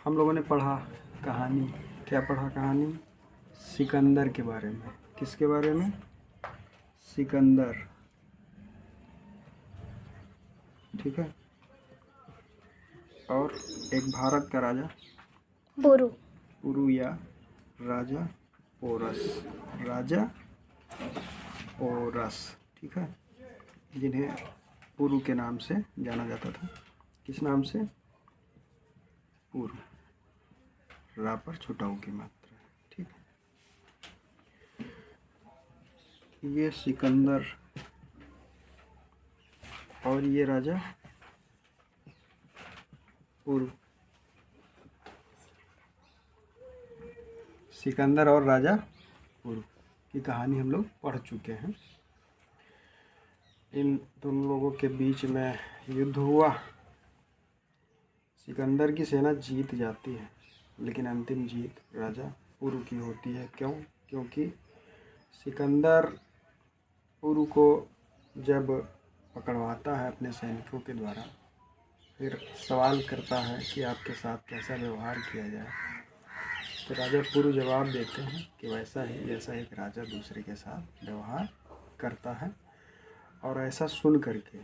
हम लोगों ने पढ़ा कहानी। क्या पढ़ा कहानी? सिकंदर के बारे में। किसके बारे में? सिकंदर। ठीक है। और एक भारत का राजा पुरु या राजा पोरस। राजा पोरस। ठीक है, जिन्हें पुरु के नाम से जाना जाता था। किस नाम से? पुरु। रा पर छुटाऊ की मात्रा है। ठीक है, ये सिकंदर और ये राजा पुरु। सिकंदर और राजा पुरु की कहानी हम लोग पढ़ चुके हैं। इन दोनों लोगों के बीच में युद्ध हुआ। सिकंदर की सेना जीत जाती है, लेकिन अंतिम जीत राजा पुरु की होती है। क्यों? क्योंकि सिकंदर पुरु को जब पकड़वाता है अपने सैनिकों के द्वारा, फिर सवाल करता है कि आपके साथ कैसा व्यवहार किया जाए, तो राजा पुरु जवाब देते हैं कि वैसा ही जैसा एक राजा दूसरे के साथ व्यवहार करता है। और ऐसा सुन करके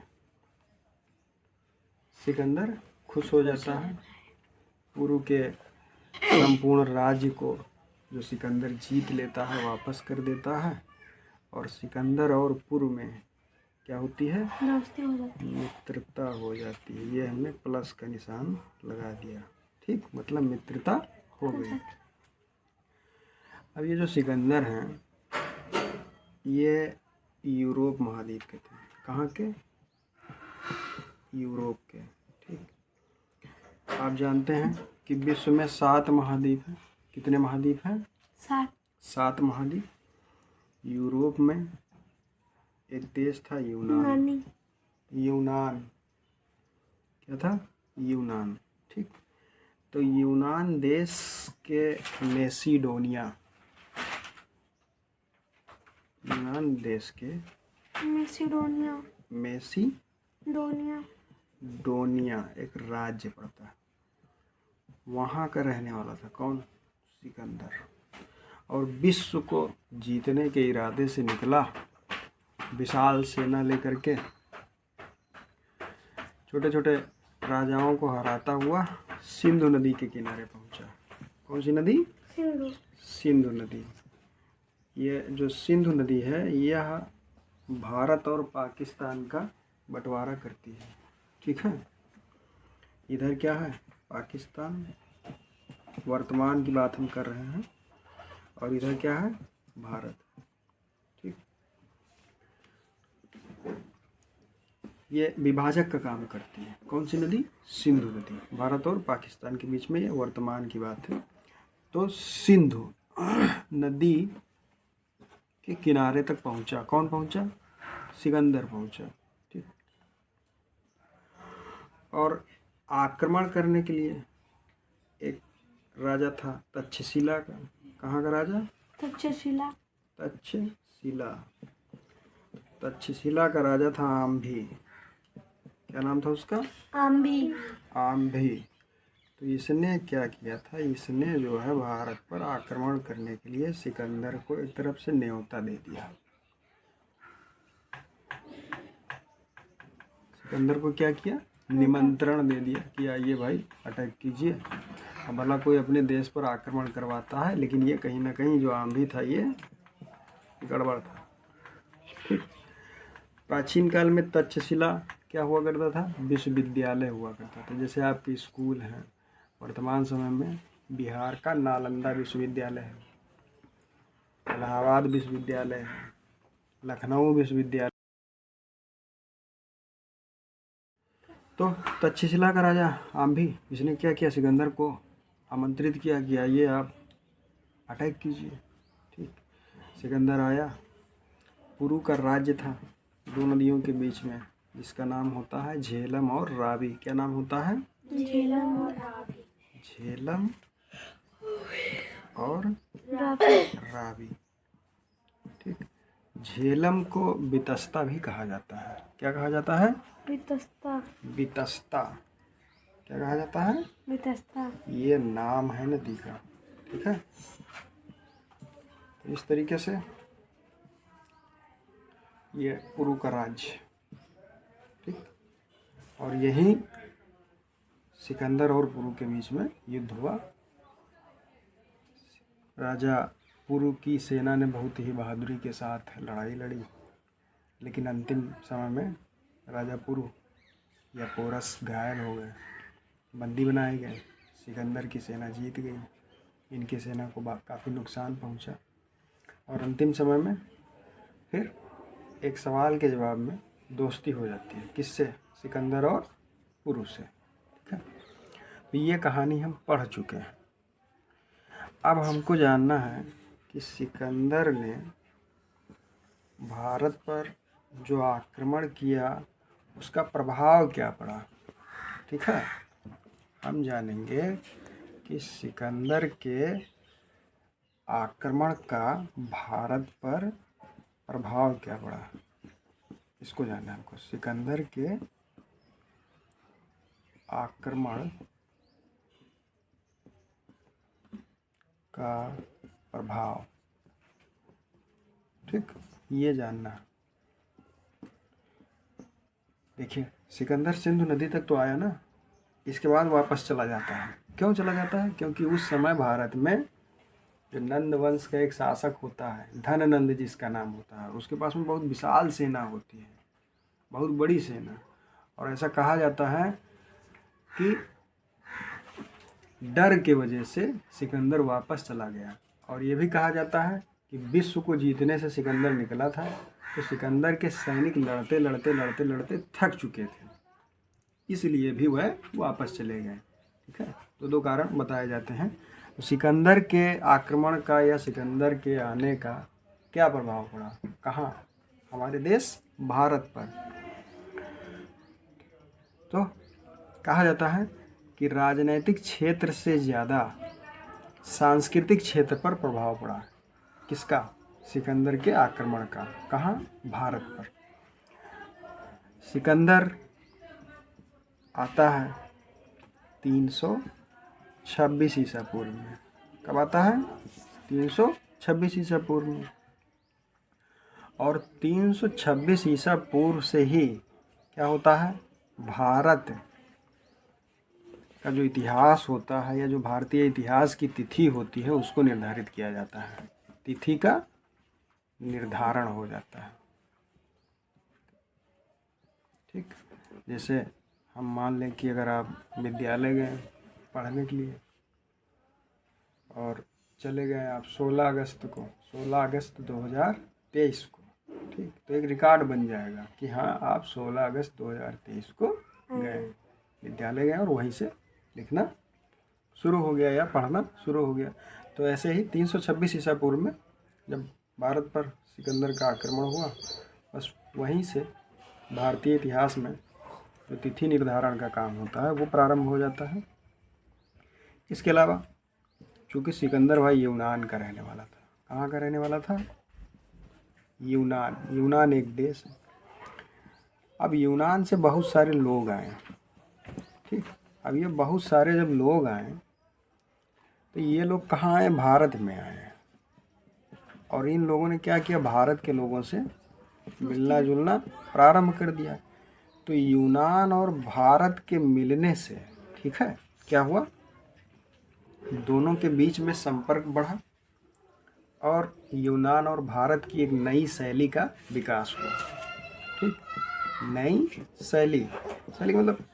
सिकंदर खुश हो जाता है। पुरु के संपूर्ण राज्य को जो सिकंदर जीत लेता है वापस कर देता है। और सिकंदर और पुरु में क्या होती है? मित्रता हो जाती है। ये हमने प्लस का निशान लगा दिया। ठीक, मतलब मित्रता हो गई। अब ये जो सिकंदर हैं, ये यूरोप महाद्वीप के थे। कहाँ के? यूरोप के। ठीक, आप जानते हैं कि विश्व में 7 महाद्वीप हैं। कितने महाद्वीप हैं? 7 महाद्वीप। यूरोप में एक देश था यूनान। यूनान क्या था? यूनान। ठीक, तो यूनान देश के मेसिडोनिया, यूनान देश के मेसिडोनिया एक राज्य पड़ता है, वहाँ का रहने वाला था। कौन? सिकंदर। और विश्व को जीतने के इरादे से निकला, विशाल सेना लेकर के छोटे छोटे राजाओं को हराता हुआ सिंधु नदी के किनारे पहुंचा। कौन सी नदी? सिंधु नदी। ये जो सिंधु नदी है, यह भारत और पाकिस्तान का बंटवारा करती है। ठीक है, इधर क्या है? पाकिस्तान, वर्तमान की बात हम कर रहे हैं, और इधर क्या है? भारत। ठीक, ये विभाजक का काम करती है। कौन सी नदी? सिंधु नदी। भारत और पाकिस्तान के बीच में, ये वर्तमान की बात है। तो सिंधु नदी के किनारे तक पहुंचा। कौन पहुंचा? सिकंदर पहुंचा। ठीक, और आक्रमण करने के लिए एक राजा था तक्षशिला का। कहाँ का राजा? तक्षशिला। तक्षशिला का राजा था आम्भी। क्या नाम था उसका? आम्भी। तो इसने क्या किया था? इसने जो है भारत पर आक्रमण करने के लिए सिकंदर को एक तरफ से न्योता दे दिया। सिकंदर को क्या किया? निमंत्रण दे दिया कि आइए भाई, अटैक कीजिए। अब भला कोई अपने देश पर आक्रमण करवाता है, लेकिन ये कहीं ना कहीं जो आम्भी था, ये गड़बड़ था। ठीक, प्राचीन काल में तक्षशिला क्या हुआ करता था? विश्वविद्यालय हुआ करता था। जैसे आपके स्कूल हैं, वर्तमान समय में बिहार का नालंदा विश्वविद्यालय है, इलाहाबाद विश्वविद्यालय है, लखनऊ विश्वविद्यालय। तो तक्षशिला का राजा आम्भी, इसने क्या किया? सिकंदर को आमंत्रित किया कि आइए आप अटैक कीजिए। ठीक, सिकंदर आया। पुरु का राज्य था 2 नदियों के बीच में, जिसका नाम होता है झेलम और रावी। क्या नाम होता है? झेलम और रावी। ठीक, झेलम को वितस्ता भी कहा जाता है। क्या कहा जाता है? वितस्ता। क्या कहा जाता है? वितस्ता। ये नाम है नदी का। ठीक है, तो इस तरीके से ये पुरु का राज्य। ठीक, और यही सिकंदर और पुरु के बीच में युद्ध हुआ। राजा पुरु की सेना ने बहुत ही बहादुरी के साथ लड़ाई लड़ी, लेकिन अंतिम समय में राजा पुरु या पोरस घायल हो गए, बंदी बनाए गए। सिकंदर की सेना जीत गई, इनकी सेना को काफ़ी नुकसान पहुंचा। और अंतिम समय में फिर एक सवाल के जवाब में दोस्ती हो जाती है। किससे? सिकंदर और पुरु से। ठीक है, तो ये कहानी हम पढ़ चुके हैं। अब हमको जानना है कि सिकंदर ने भारत पर जो आक्रमण किया उसका प्रभाव क्या पड़ा। ठीक है, हम जानेंगे कि सिकंदर के आक्रमण का भारत पर प्रभाव क्या पड़ा, इसको जानना है हमको। सिकंदर के आक्रमण का प्रभाव, ठीक, ये जानना। देखिए, सिकंदर सिंधु नदी तक तो आया ना, इसके बाद वापस चला जाता है। क्यों चला जाता है? क्योंकि उस समय भारत में जो नंद वंश का एक शासक होता है, धननंद जिसका नाम होता है, उसके पास में बहुत विशाल सेना होती है, बहुत बड़ी सेना। और ऐसा कहा जाता है कि डर के वजह से सिकंदर वापस चला गया। और ये भी कहा जाता है कि विश्व को जीतने से सिकंदर निकला था, तो सिकंदर के सैनिक लड़ते लड़ते लड़ते लड़ते थक चुके थे, इसलिए भी वह वापस चले गए। ठीक है, तो दो कारण बताए जाते हैं। तो सिकंदर के आक्रमण का या सिकंदर के आने का क्या प्रभाव पड़ा, कहाँ? हमारे देश भारत पर। तो कहा जाता है कि राजनीतिक क्षेत्र से ज़्यादा सांस्कृतिक क्षेत्र पर प्रभाव पड़ा। किसका? सिकंदर के आक्रमण का। कहाँ? भारत पर। सिकंदर आता है 326 ईसा पूर्व में। कब आता है? 326 ईसा पूर्व में। और 326 ईसा पूर्व से ही क्या होता है? भारत का जो इतिहास होता है या जो भारतीय इतिहास की तिथि होती है उसको निर्धारित किया जाता है। तिथि का निर्धारण हो जाता है। ठीक, जैसे हम मान लें कि अगर आप विद्यालय गए पढ़ने के लिए और चले गए आप 16 अगस्त को, 16 अगस्त 2023 को, ठीक, तो एक रिकॉर्ड बन जाएगा कि हाँ आप 16 अगस्त 2023 को गए, विद्यालय गए और वहीं से लिखना शुरू हो गया या पढ़ना शुरू हो गया। तो ऐसे ही 326 ईसा पूर्व में जब भारत पर सिकंदर का आक्रमण हुआ, बस वहीं से भारतीय इतिहास में जो तिथि निर्धारण का काम होता है वो प्रारंभ हो जाता है। इसके अलावा चूँकि सिकंदर भाई यूनान का रहने वाला था। कहाँ का रहने वाला था? यूनान। यूनान एक देश है। अब यूनान से बहुत सारे लोग आए, ठीक। अब ये बहुत सारे जब लोग आए तो ये लोग कहाँ आए? भारत में आए। और इन लोगों ने क्या किया? भारत के लोगों से मिलना जुलना प्रारंभ कर दिया। तो यूनान और भारत के मिलने से, ठीक है, क्या हुआ? दोनों के बीच में संपर्क बढ़ा और यूनान और भारत की एक नई शैली का विकास हुआ। ठीक, नई शैली, शैली मतलब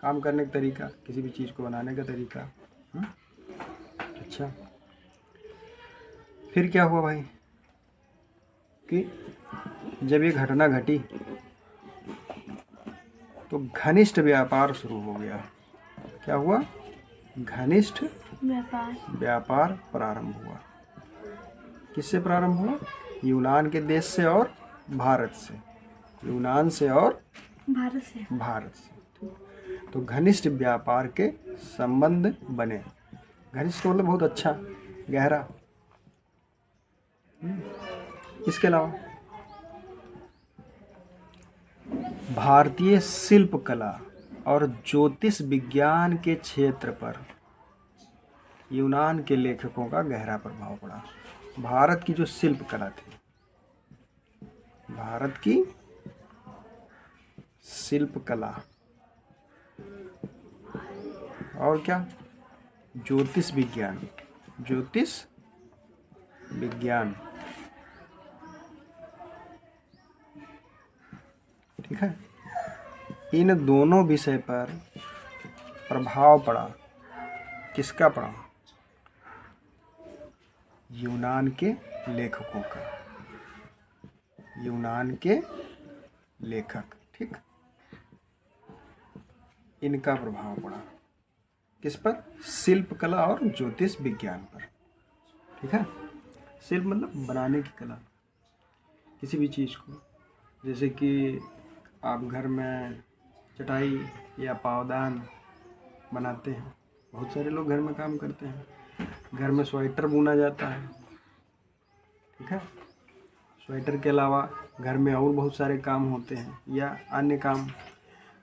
काम करने का तरीका, किसी भी चीज़ को बनाने का तरीका। अच्छा, फिर क्या हुआ भाई कि जब ये घटना घटी तो घनिष्ठ व्यापार शुरू हो गया। क्या हुआ? घनिष्ठ व्यापार प्रारंभ हुआ। किससे प्रारंभ हुआ? यूनान के देश से और भारत से। यूनान से और भारत से। तो घनिष्ठ व्यापार के संबंध बने। घनिष्ठ मतलब बहुत अच्छा, गहरा। इसके अलावा भारतीय शिल्प कला और ज्योतिष विज्ञान के क्षेत्र पर यूनान के लेखकों का गहरा प्रभाव पड़ा। भारत की जो शिल्प कला थी, भारत की शिल्प कला और क्या, ज्योतिष विज्ञान, ज्योतिष विज्ञान, ठीक है, इन दोनों विषय पर प्रभाव पड़ा। किसका पड़ा? यूनान के लेखकों का, यूनान के लेखक, ठीक, इनका प्रभाव पड़ा। किस पर? शिल्प कला और ज्योतिष विज्ञान पर, ठीक है। शिल्प मतलब बनाने की कला, किसी भी चीज़ को, जैसे कि आप घर में चटाई या पावदान बनाते हैं, बहुत सारे लोग घर में काम करते हैं। घर में स्वेटर बुना जाता है, ठीक है। स्वेटर के अलावा घर में और बहुत सारे काम होते हैं या अन्य काम।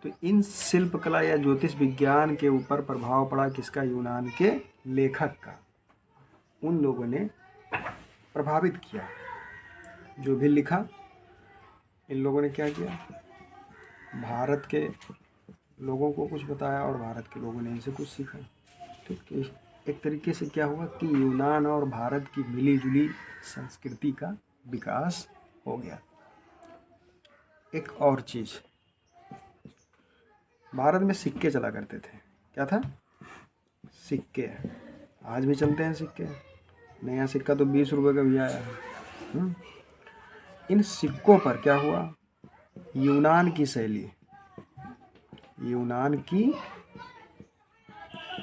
तो इन शिल्प कला या ज्योतिष विज्ञान के ऊपर प्रभाव पड़ा किसका? यूनान के लेखक का। उन लोगों ने प्रभावित किया, जो भी लिखा, इन लोगों ने क्या किया? भारत के लोगों को कुछ बताया और भारत के लोगों ने इनसे कुछ सीखा, ठीक। एक तरीके से क्या हुआ कि यूनान और भारत की मिली जुली संस्कृति का विकास हो गया। एक और चीज़, भारत में सिक्के चला करते थे। क्या था? सिक्के। आज भी चलते हैं सिक्के। नया सिक्का तो 20 रुपये का भी आया है। इन सिक्कों पर क्या हुआ? यूनान की शैली, यूनान की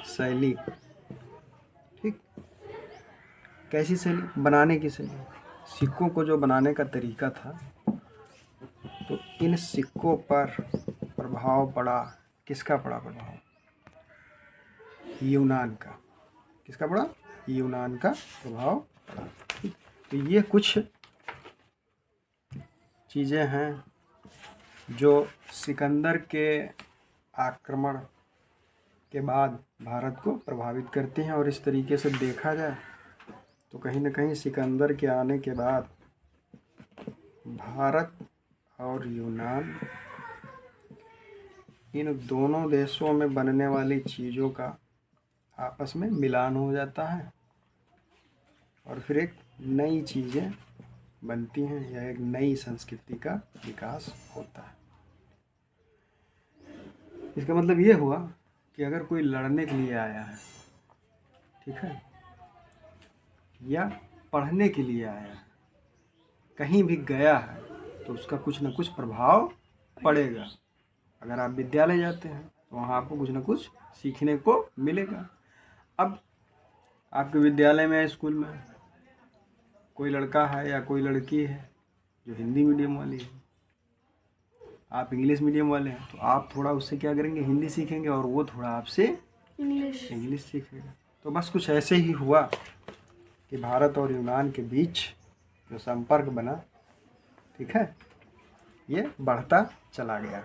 शैली, ठीक। कैसी शैली? बनाने की शैली। सिक्कों को जो बनाने का तरीका था, तो इन सिक्कों पर प्रभाव पड़ा। किसका पड़ा प्रभाव? यूनान का। किसका पड़ा? यूनान का प्रभाव पड़ा, ठीक। तो ये कुछ चीज़ें हैं जो सिकंदर के आक्रमण के बाद भारत को प्रभावित करती हैं। और इस तरीके से देखा जाए तो कहीं ना कहीं सिकंदर के आने के बाद भारत और यूनान, इन दोनों देशों में बनने वाली चीज़ों का आपस में मिलान हो जाता है और फिर एक नई चीज़ें बनती हैं या एक नई संस्कृति का विकास होता है। इसका मतलब ये हुआ कि अगर कोई लड़ने के लिए आया है, ठीक है, या पढ़ने के लिए आया है, कहीं भी गया है, तो उसका कुछ न कुछ प्रभाव पड़ेगा। अगर आप विद्यालय जाते हैं तो वहाँ आपको कुछ न कुछ सीखने को मिलेगा। अब आपके विद्यालय में, स्कूल में कोई लड़का है या कोई लड़की है जो हिंदी मीडियम वाली है, आप इंग्लिश मीडियम वाले हैं, तो आप थोड़ा उससे क्या करेंगे? हिंदी सीखेंगे और वो थोड़ा आपसे इंग्लिश सीखेगा। तो बस कुछ ऐसे ही हुआ कि भारत और यूनान के बीच जो संपर्क बना, ठीक है, ये बढ़ता चला गया।